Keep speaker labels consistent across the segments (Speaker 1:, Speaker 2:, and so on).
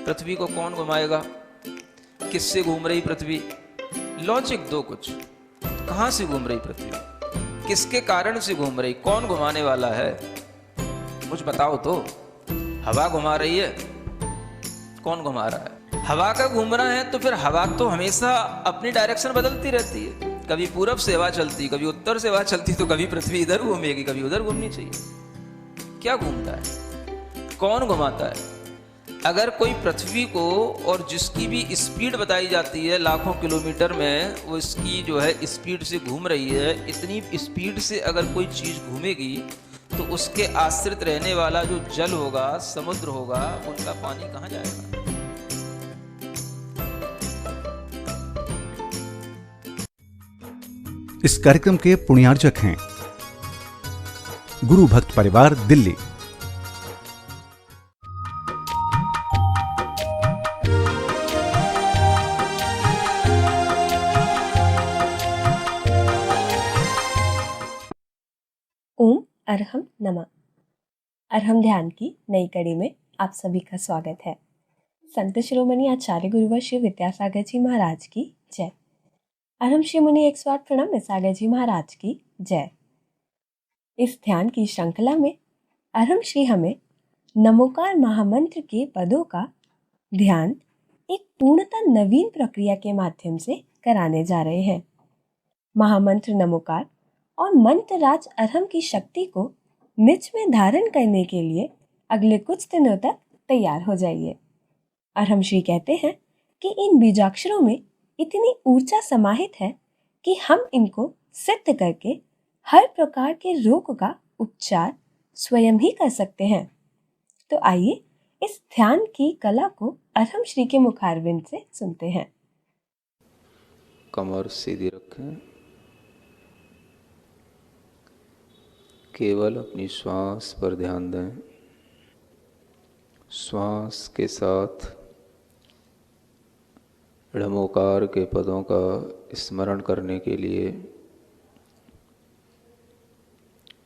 Speaker 1: पृथ्वी को कौन घुमाएगा, किससे घूम रही पृथ्वी, लॉजिक दो कुछ, कहां से घूम रही पृथ्वी, किसके कारण से घूम रही, कौन घुमाने वाला है, कुछ बताओ तो। हवा घुमा रही है, कौन घुमा रहा है, हवा का घूमना है तो फिर हवा तो हमेशा अपनी डायरेक्शन बदलती रहती है, कभी पूरब से हवा चलती, कभी उत्तर से हवा चलती, तो कभी पृथ्वी इधर घूमेगी, कभी उधर घूमनी चाहिए। क्या घूमता है, कौन घुमाता है? अगर कोई पृथ्वी को, और जिसकी भी स्पीड बताई जाती है लाखों किलोमीटर में, वो इसकी जो है स्पीड से घूम रही है, इतनी स्पीड से अगर कोई चीज़ घूमेगी तो उसके आश्रित रहने वाला जो जल होगा, समुद्र होगा, उनका पानी कहाँ जाएगा?
Speaker 2: इस कार्यक्रम के पुण्यार्जक हैं गुरु भक्त परिवार, दिल्ली।
Speaker 3: ओम अरहम नमः। अरहम ध्यान की नई कड़ी में आप सभी का स्वागत है। संत शिरोमणि आचार्य गुरुवर श्री विद्यासागर जी महाराज की जय। अरहम श्री मुनि 108 प्रणाम सागर जी महाराज की जय। इस ध्यान की श्रृंखला में अरहम श्री हमें नमोकार महामंत्र के पदों का ध्यान एक पूर्णतः नवीन प्रक्रिया के माध्यम से कराने जा रहे हैं। महामंत्र नमोकार और मंत्रराज अरहम की शक्ति को निज में धारण करने के लिए अगले कुछ दिनों तक तैयार हो जाइए। अरहम श्री कहते हैं कि इन बीजाक्षरों में इतनी ऊर्जा समाहित है कि हम इनको सिद्ध करके हर प्रकार के रोग का उपचार स्वयं ही कर सकते हैं। तो आइए इस ध्यान की कला को अरहम श्री के मुखारविंद से सुनते हैं।
Speaker 1: कमर सीधी रखें, केवल अपनी श्वास पर ध्यान दें। श्वास के साथ णमोकार के पदों का स्मरण करने के लिए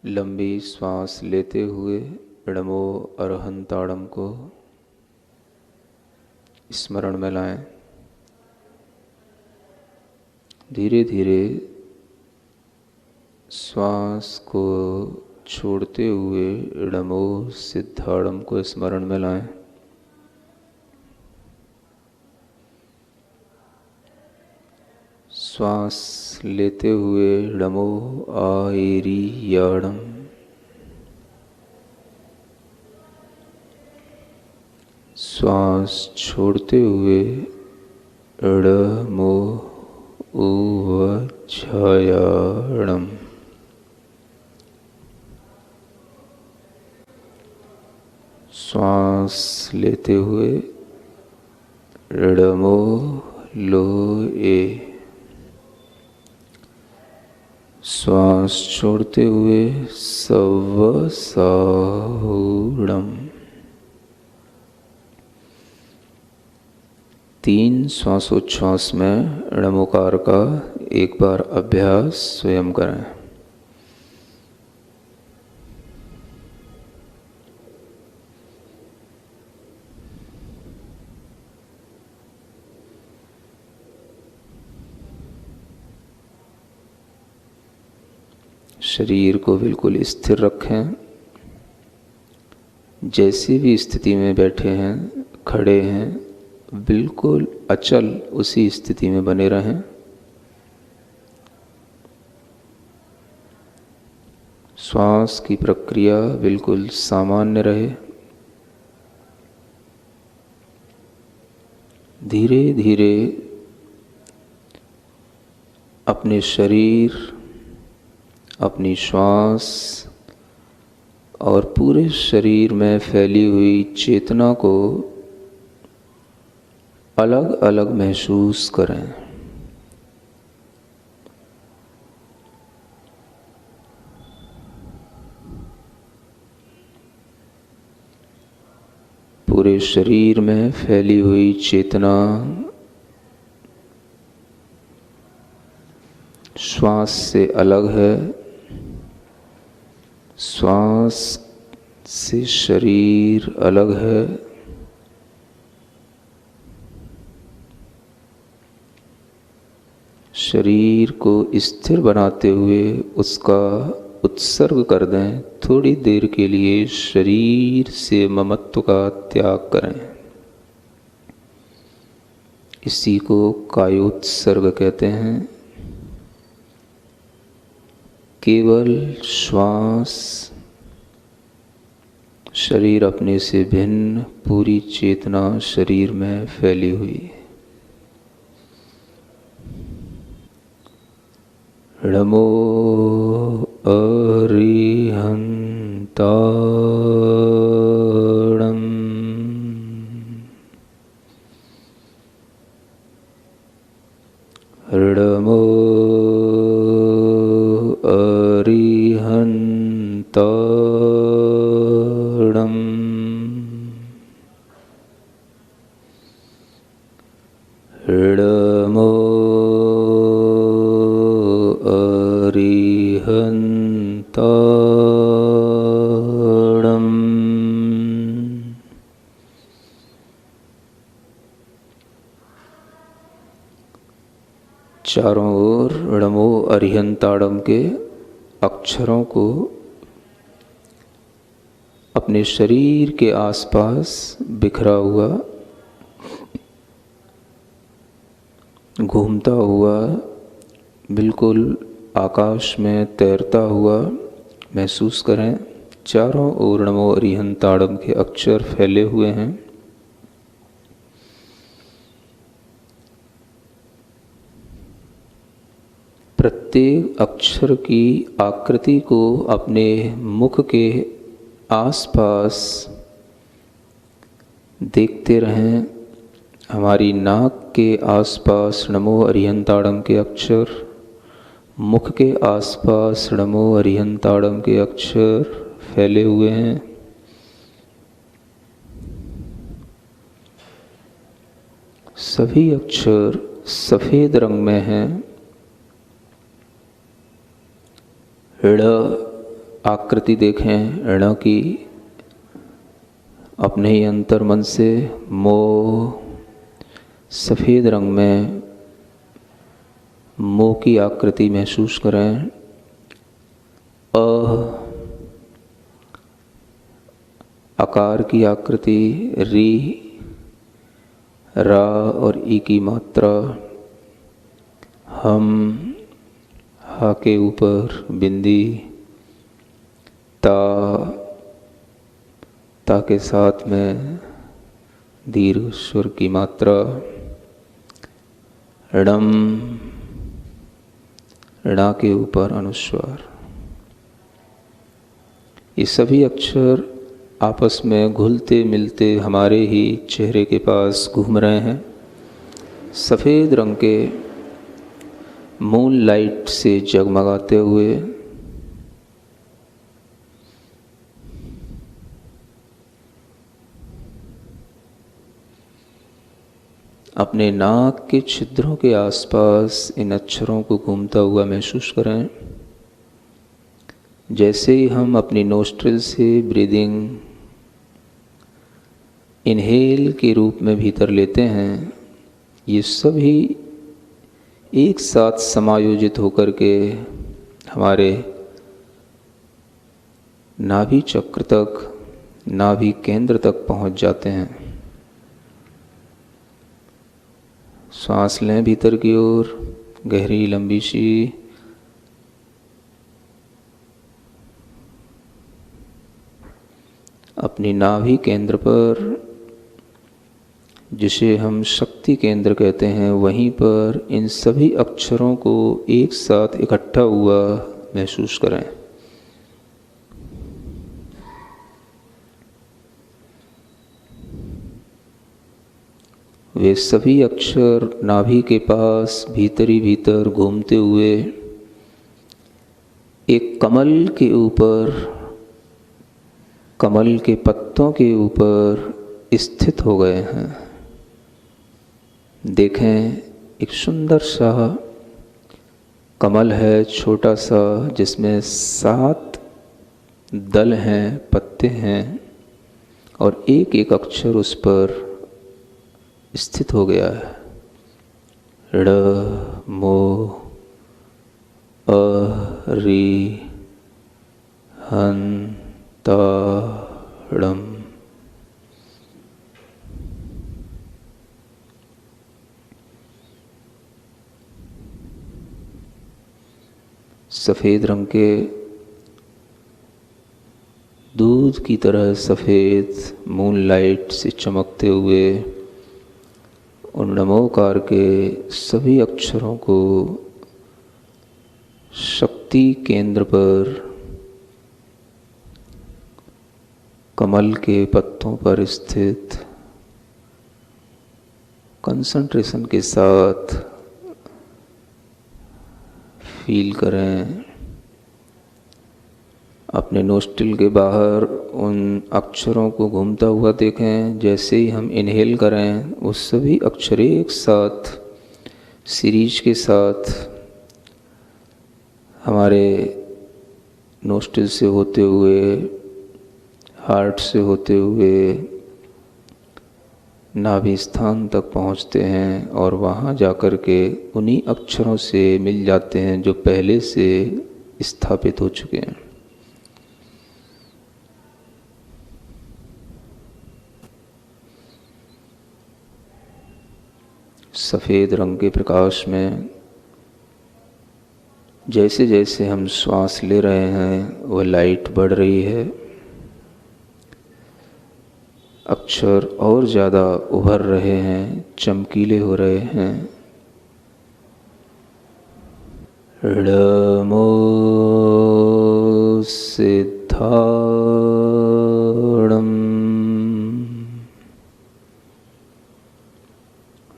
Speaker 1: लंबी श्वास लेते हुए णमो अरहंताड़म को स्मरण में लाएं। धीरे धीरे श्वास को छोड़ते हुए णमो सिद्धाड़म को स्मरण में लाएं। श्वास लेते हुए णमो आयरीयाणम, श्वास छोड़ते हुए णमो उवच्छायाणम। श्वास लेते हुए णमो लोए, श्वास छोड़ते हुए सवसाहुणम। 3 श्वासोच्छ्वास में णमोकार का एक बार अभ्यास स्वयं करें। शरीर को बिल्कुल स्थिर रखें। जैसी भी स्थिति में बैठे हैं, खड़े हैं, बिल्कुल अचल उसी स्थिति में बने रहें। श्वास की प्रक्रिया बिल्कुल सामान्य रहे। धीरे धीरे अपने शरीर, अपनी श्वास और पूरे शरीर में फैली हुई चेतना को अलग अलग महसूस करें। पूरे शरीर में फैली हुई चेतना श्वास से अलग है। श्वास से शरीर अलग है। शरीर को स्थिर बनाते हुए उसका उत्सर्ग कर दें। थोड़ी देर के लिए शरीर से ममत्व का त्याग करें। इसी को कायोत्सर्ग कहते हैं। केवल श्वास, शरीर अपने से भिन्न, पूरी चेतना शरीर में फैली हुई। नमो अरिहंताणम्। नमो अरिहंताणम्। नमो अरिहंताणम्। चारों ओर नमो अरिहंताणम् के अक्षरों को अपने शरीर के आसपास बिखरा हुआ, घूमता हुआ, बिल्कुल आकाश में तैरता हुआ महसूस करें। चारों ओर नमो अरिहंताणम् के अक्षर फैले हुए हैं। प्रत्येक अक्षर की आकृति को अपने मुख के आसपास देखते रहें। हमारी नाक के आसपास नमो अरिहंताणम् के अक्षर, मुख के आसपास नमो अरिहंताणम् के अक्षर फैले हुए हैं। सभी अक्षर सफेद रंग में हैं। ण आकृति देखें ण की, अपने ही अंतर मन से मोह सफेद रंग में मोह की आकृति महसूस करें। अ आकार की आकृति, री, रा और ई की मात्रा, हम हा के ऊपर बिंदी, ता के साथ में दीर्घ स्वर की मात्रा, णम णा के ऊपर अनुस्वार। ये सभी अक्षर आपस में घुलते मिलते हमारे ही चेहरे के पास घूम रहे हैं। सफ़ेद रंग के मून लाइट से जगमगाते हुए अपने नाक के छिद्रों के आसपास इन अक्षरों को घूमता हुआ महसूस करें। जैसे ही हम अपनी नोस्ट्रिल से ब्रीदिंग इनहेल के रूप में भीतर लेते हैं, ये सभी एक साथ समायोजित होकर के हमारे नाभि चक्र तक, नाभि केंद्र तक पहुंच जाते हैं। सांस लें भीतर की ओर, गहरी लंबी सी। अपनी नाभि केंद्र पर, जिसे हम शक्ति केंद्र कहते हैं, वहीं पर इन सभी अक्षरों को एक साथ इकट्ठा हुआ महसूस करें। वे सभी अक्षर नाभि के पास भीतर ही भीतर घूमते हुए एक कमल के ऊपर, कमल के पत्तों के ऊपर स्थित हो गए हैं। देखें, एक सुंदर सा कमल है, छोटा सा, जिसमें 7 दल हैं, पत्ते हैं, और एक एक अक्षर उस पर स्थित हो गया है। ड़ मो री हंताड़म। सफ़ेद रंग के दूध की तरह सफ़ेद मूनलाइट से चमकते हुए उन नमोकार के सभी अक्षरों को शक्ति केंद्र पर कमल के पत्तों पर स्थित कंसंट्रेशन के साथ फील करें। अपने नोस्ट्रिल के बाहर उन अक्षरों को घूमता हुआ देखें। जैसे ही हम इनहेल करें वो सभी अक्षर एक साथ सीरीज के साथ हमारे नोस्ट्रिल से होते हुए, हार्ट से होते हुए नाभि स्थान तक पहुंचते हैं और वहां जाकर के उन्हीं अक्षरों से मिल जाते हैं जो पहले से स्थापित हो चुके हैं। सफ़ेद रंग के प्रकाश में जैसे जैसे हम श्वास ले रहे हैं वह लाइट बढ़ रही है, अक्षर और ज़्यादा उभर रहे हैं, चमकीले हो रहे हैं। ड़मो सिद्धाणम,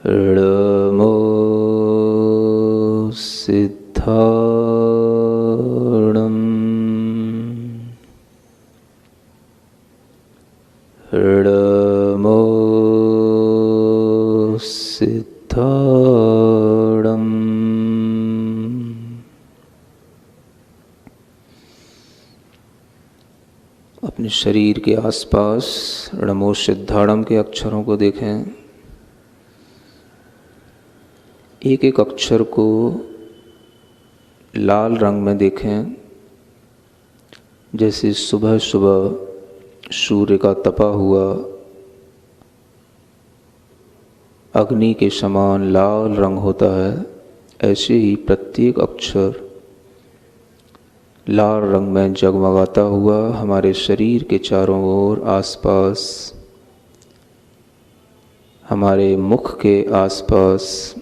Speaker 1: ड़मो सिद्धाणम, ड़मो सिद्धाणम। अपने शरीर के आसपास ड़मो सिद्धाणम के अक्षरों को देखें। एक एक अक्षर को लाल रंग में देखें, जैसे सुबह सुबह सूर्य का तपा हुआ अग्नि के समान लाल रंग होता है, ऐसे ही प्रत्येक अक्षर लाल रंग में जगमगाता हुआ हमारे शरीर के चारों ओर, आसपास, हमारे मुख के आसपास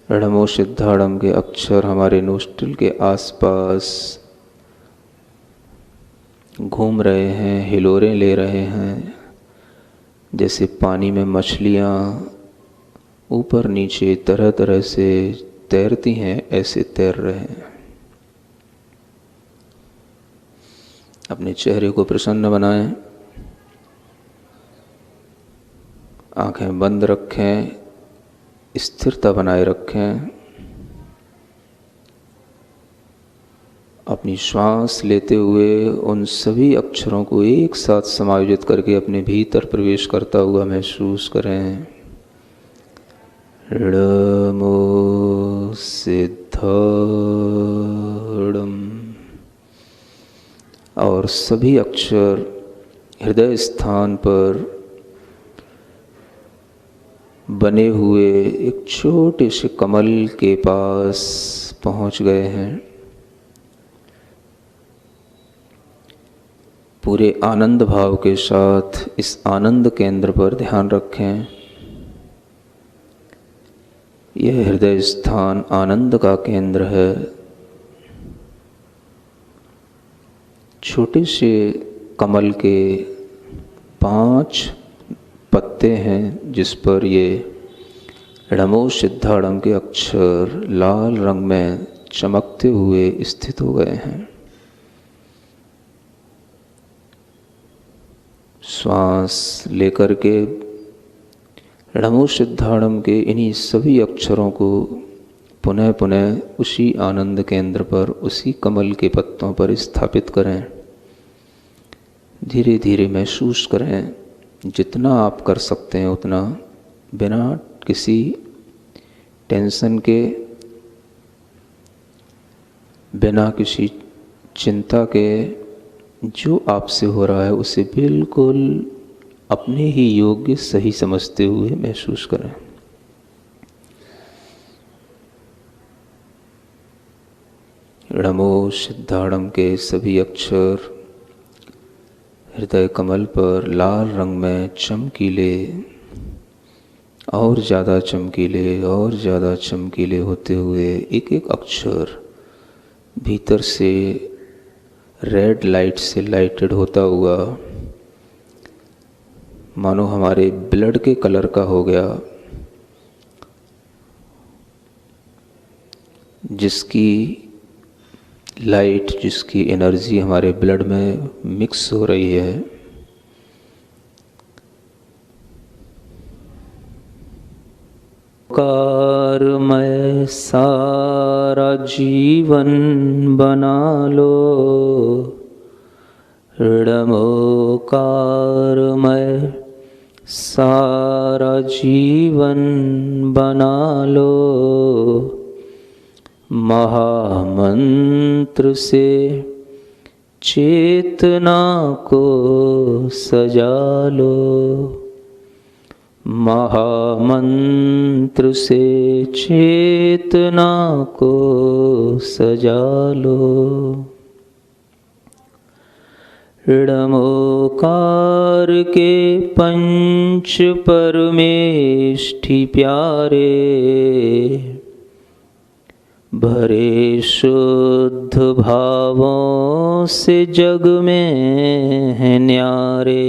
Speaker 1: ड़मो सिद्धाणम के अक्षर हमारे नोस्ट्रिल के आसपास घूम रहे हैं, हिलोरें ले रहे हैं। जैसे पानी में मछलियाँ ऊपर नीचे तरह तरह से तैरती हैं, ऐसे तैर रहे हैं। अपने चेहरे को प्रसन्न बनाएं, आंखें बंद रखें, स्थिरता बनाए रखें। अपनी श्वास लेते हुए उन सभी अक्षरों को एक साथ समायोजित करके अपने भीतर प्रवेश करता हुआ महसूस करें। ड़मो सिद्धाणम। और सभी अक्षर हृदय स्थान पर बने हुए एक छोटे से कमल के पास पहुंच गए हैं। पूरे आनंद भाव के साथ इस आनंद केंद्र पर ध्यान रखें। यह हृदय स्थान आनंद का केंद्र है। छोटे से कमल के 5 पत्ते हैं जिस पर ये ड़मो सिद्धाणम के अक्षर लाल रंग में चमकते हुए स्थित हो गए हैं। श्वास लेकर के ड़मो सिद्धाणम के इन्हीं सभी अक्षरों को पुनः पुनः उसी आनंद केंद्र पर, उसी कमल के पत्तों पर स्थापित करें। धीरे धीरे महसूस करें, जितना आप कर सकते हैं उतना, बिना किसी
Speaker 4: टेंशन के, बिना किसी चिंता के जो आपसे हो रहा है उसे बिल्कुल अपने ही योग्य सही समझते हुए महसूस करें। णमो सिद्धाणम के सभी अक्षर हृदय कमल पर लाल रंग में चमकीले, और ज़्यादा चमकीले और ज़्यादा चमकीले होते हुए एक एक अक्षर भीतर से रेड लाइट से लाइटेड होता हुआ मानो हमारे ब्लड के कलर का हो गया, जिसकी लाइट, जिसकी एनर्जी हमारे ब्लड में मिक्स हो रही है। कारमय सारा जीवन बना लो, णमोकारमय सारा जीवन बना लो, महामंत्र से चेतना को सजा लो, महामंत्र से चेतना को सजा लो। णमोकार के पंच परमेष्ठि प्यारे, भरे शुद्ध भावों से जग में हैं न्यारे।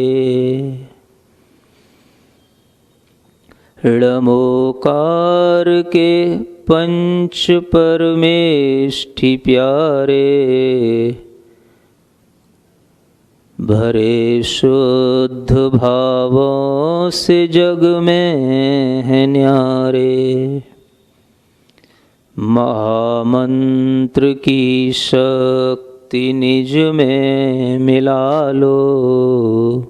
Speaker 4: णमोकार के पंच परमेष्ठि प्यारे, भरे शुद्ध भावों से जग में हैं न्यारे। महामंत्र की शक्ति निज में मिला लो,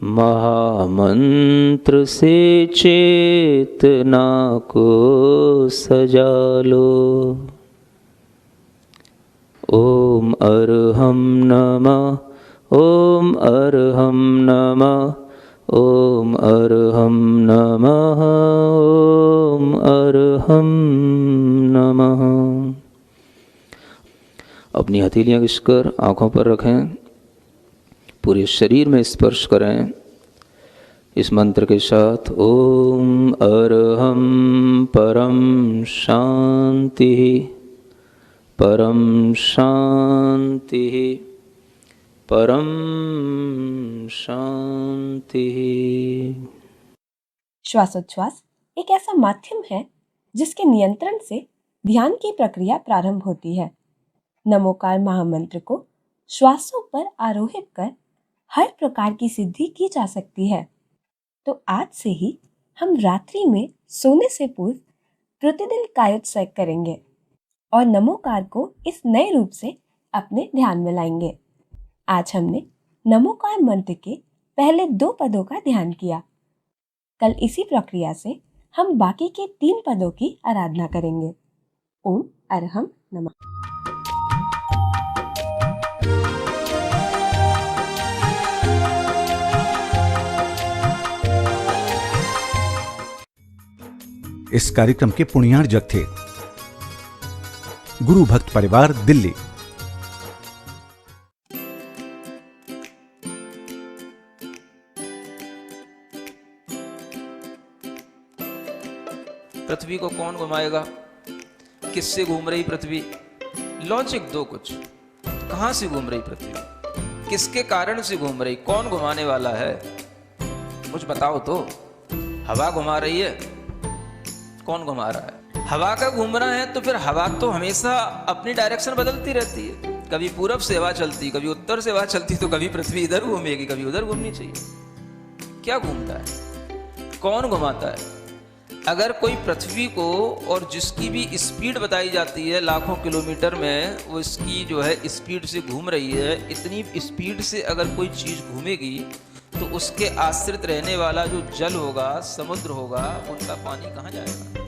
Speaker 4: महामंत्र से चेतना को सजा लो। ओम अर्हं नमः, ओम अर्हं नमः, ओम अर्हं नमः, ओम अर्हं नमः। अपनी हथेलियां घिसकर आँखों पर रखें, पूरे शरीर में स्पर्श करें इस मंत्र के साथ। ओम अर्हं परम शांति, परम शांति, परम शांति।
Speaker 3: श्वासोच्छ्वास एक ऐसा माध्यम है जिसके नियंत्रण से ध्यान की प्रक्रिया प्रारंभ होती है। नमोकार महामंत्र को श्वासों पर आरोहित कर हर प्रकार की सिद्धि की जा सकती है। तो आज से ही हम रात्रि में सोने से पूर्व प्रतिदिन कायोत्सर्ग करेंगे और नमोकार को इस नए रूप से अपने ध्यान में लाएंगे। आज हमने नमोकार मंत्र के पहले 2 पदों का ध्यान किया। कल इसी प्रक्रिया से हम बाकी के 3 पदों की आराधना करेंगे। ओम अर्हं नमः।
Speaker 2: इस कार्यक्रम के पुण्यार्जक थे गुरु भक्त परिवार, दिल्ली।
Speaker 1: पृथ्वी को कौन घुमाएगा? किससे घूम रही पृथ्वी? लॉजिक दो कुछ। कहां से घूम रही पृथ्वी? किसके कारण से घूम रही? कौन घुमाने वाला है? कुछ बताओ तो। हवा घुमा रही है, कौन घुमा रहा है? हवा का घूमना है तो फिर हवा तो हमेशा अपनी डायरेक्शन बदलती रहती है। कभी पूरब से हवा चलती, कभी उत्तर से हवा चलती, तो कभी पृथ्वी इधर घूमेगी, कभी उधर घूमनी चाहिए। क्या घूमता है? कौन घुमाता है? अगर कोई पृथ्वी को, और जिसकी भी स्पीड बताई जाती है लाखों किलोमीटर में, वो इसकी जो है स्पीड से घूम रही है, इतनी स्पीड से अगर कोई चीज़ घूमेगी तो उसके आश्रित रहने वाला जो जल होगा, समुद्र होगा, उनका पानी कहाँ जाएगा?